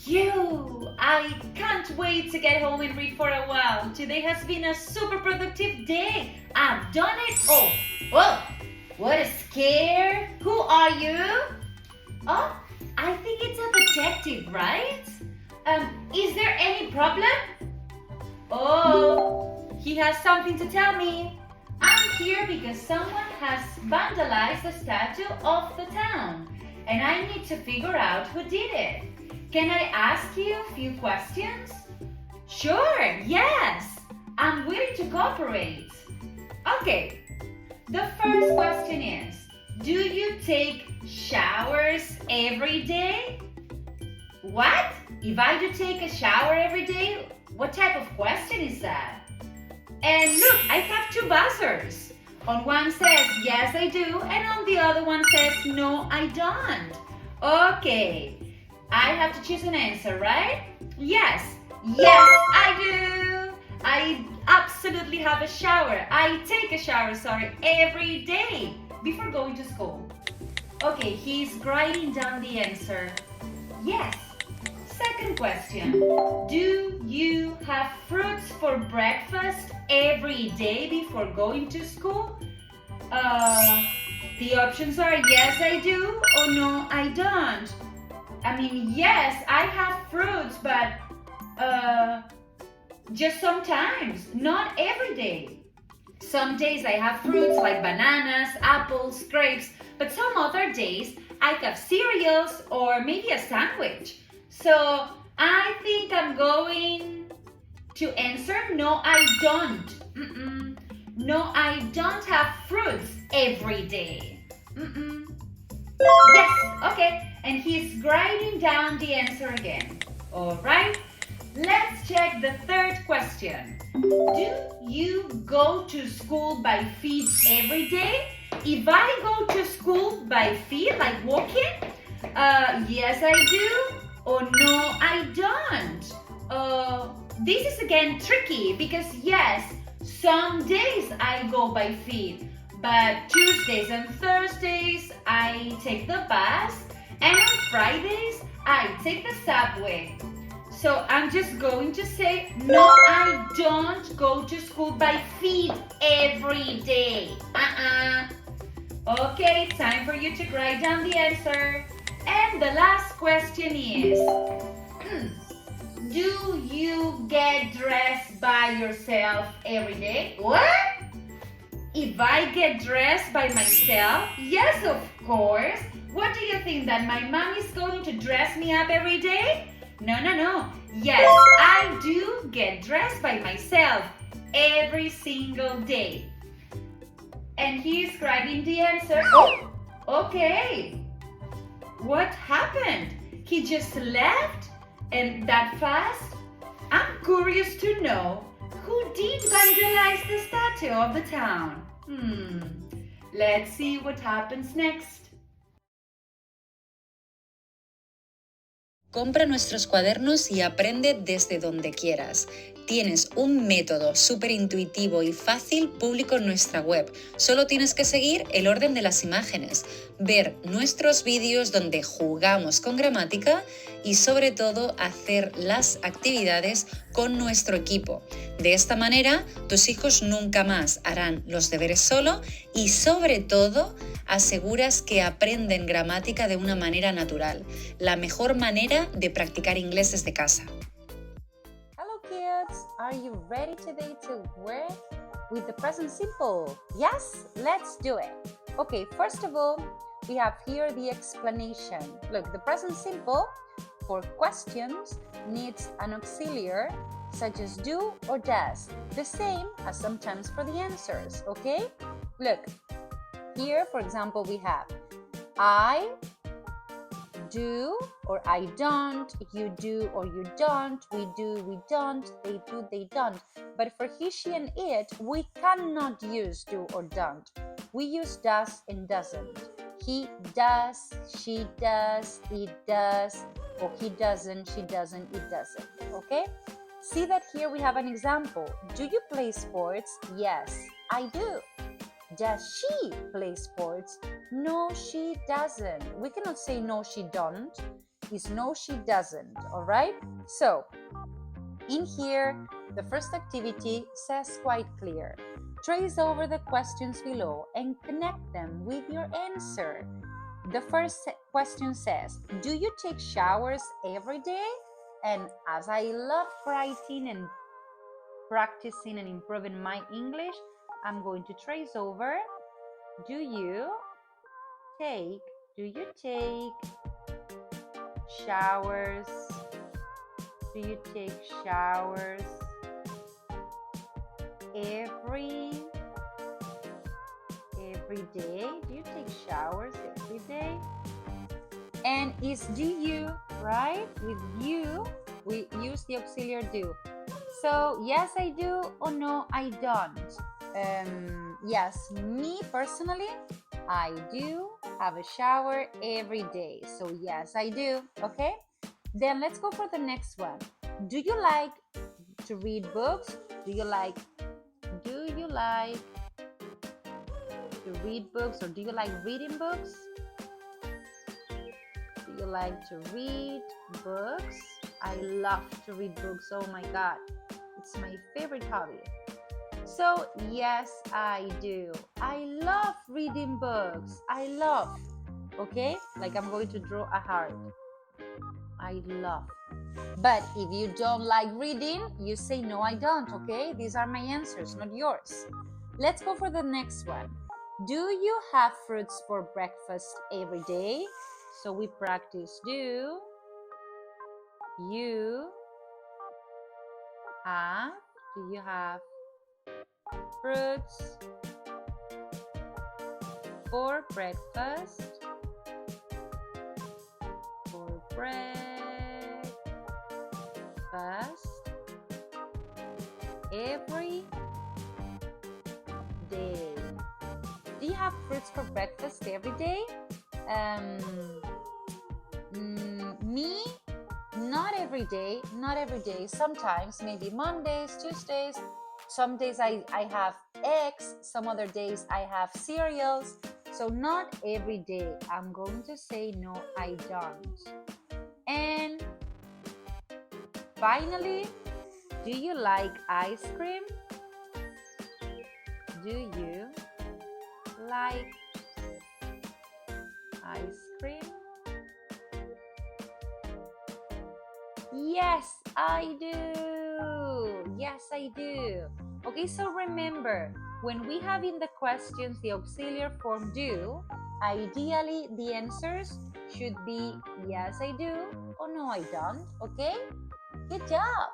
I can't wait to get home and read for a while. Today has been a super productive day. I've done it. Oh, what a scare. Who are you? Oh, I think it's a detective, right? Is there any problem? Oh, he has something to tell me. I'm here because someone has vandalized the statue of the town, and I need to figure out who did it. Can I ask you a few questions? Sure, yes. I'm willing to cooperate. Okay, the first question is, do you take showers every day? What? If I do take a shower every day, what type of question is that? And look, I have two buzzers. On one says, yes, I do, and on the other one says, no, I don't. Okay, I have to choose an answer, right? Yes, I do. I absolutely have a shower. I take a shower, every day before going to school. Okay, he's writing down the answer. Yes. Second question. Do you have fruits for breakfast every day before going to school? The options are yes, I do, or no, I don't. I mean, yes, I have fruits, but just sometimes, not every day. Some days I have fruits like bananas, apples, grapes, but some other days I have cereals or maybe a sandwich. So I think I'm going to answer no, I don't. No, I don't have fruits every day. Yes, okay. And he's writing down the answer again. All right. Let's check the third question. Do you go to school by feet every day? If I go to school by feet, like walking, yes I do, or no I don't. This is again tricky because yes, some days I go by feet, but Tuesdays and Thursdays I take the bus, and on Fridays I take the subway. So I'm just going to say, no, I don't go to school by feet every day. Okay, time for you to write down the answer. And the last question is, do you get dressed by yourself every day? What? If I get dressed by myself? Yes, of course. What do you think, that my mom is going to dress me up every day? No. Yes, I do get dressed by myself every single day. And he's writing the answer. Oh, okay. What happened? He just left? And that fast? I'm curious to know who did vandalize the statue of the town. Let's see what happens next. Compra nuestros cuadernos y aprende desde donde quieras. Tienes un método súper intuitivo y fácil público en nuestra web. Solo tienes que seguir el orden de las imágenes, ver nuestros vídeos donde jugamos con gramática y sobre todo hacer las actividades con nuestro equipo. De esta manera, tus hijos nunca más harán los deberes solo y sobre todo aseguras que aprenden gramática de una manera natural, la mejor manera de practicar inglés desde casa. Hello kids, are you ready today to work with the present simple? Yes, let's do it. Okay, first of all, we have here the explanation. Look, the present simple for questions needs an auxiliary such as do or does, the same as sometimes for the answers, okay? Look, here, for example, we have I do or I don't, you do or you don't, we do, we don't, they do, they don't. But for he, she, and it, we cannot use do or don't. We use does and doesn't. He does, she does, it does, or he doesn't, she doesn't, it doesn't. Okay? See that here we have an example. Do you play sports? Yes, I do. Does she play sports? No, she doesn't. We cannot say no, she don't. is no, she doesn't. All right? So, in here, the first activity says quite clear. Trace over the questions below and connect them with your answer. The first question says, do you take showers every day? And as I love writing and practicing and improving my English, I'm going to trace over. Do you take showers? Do you take showers every day? Do you take showers every day? And is do you, right? With you, we use the auxiliary do. So yes, I do, or no, I don't. Yes, me personally, I do have a shower every day. So yes, I do. Okay. Then let's go for the next one. Do you like to read books? Do you like to read books, or do you like reading books? Do you like to read books? I love to read books. Oh my God. It's my favorite hobby. So yes, I do. I love reading books. I love. Okay? Like I'm going to draw a heart. I love. But if you don't like reading, you say no, I don't. Okay? These are my answers, not yours. Let's go for the next one. Do you have fruits for breakfast every day? So we practice do you have fruits for breakfast? Every day. Do you have fruits for breakfast every day? Me, not every day. Sometimes, maybe Mondays, Tuesdays. Some days I have eggs. Some other days I have cereals. So not every day. I'm going to say no, I don't. And finally, do you like ice cream? Do you like ice cream? Yes, I do. Yes, I do. Okay, so remember, when we have in the questions the auxiliary form do, ideally the answers should be yes, I do, or no, I don't. Okay? Good job.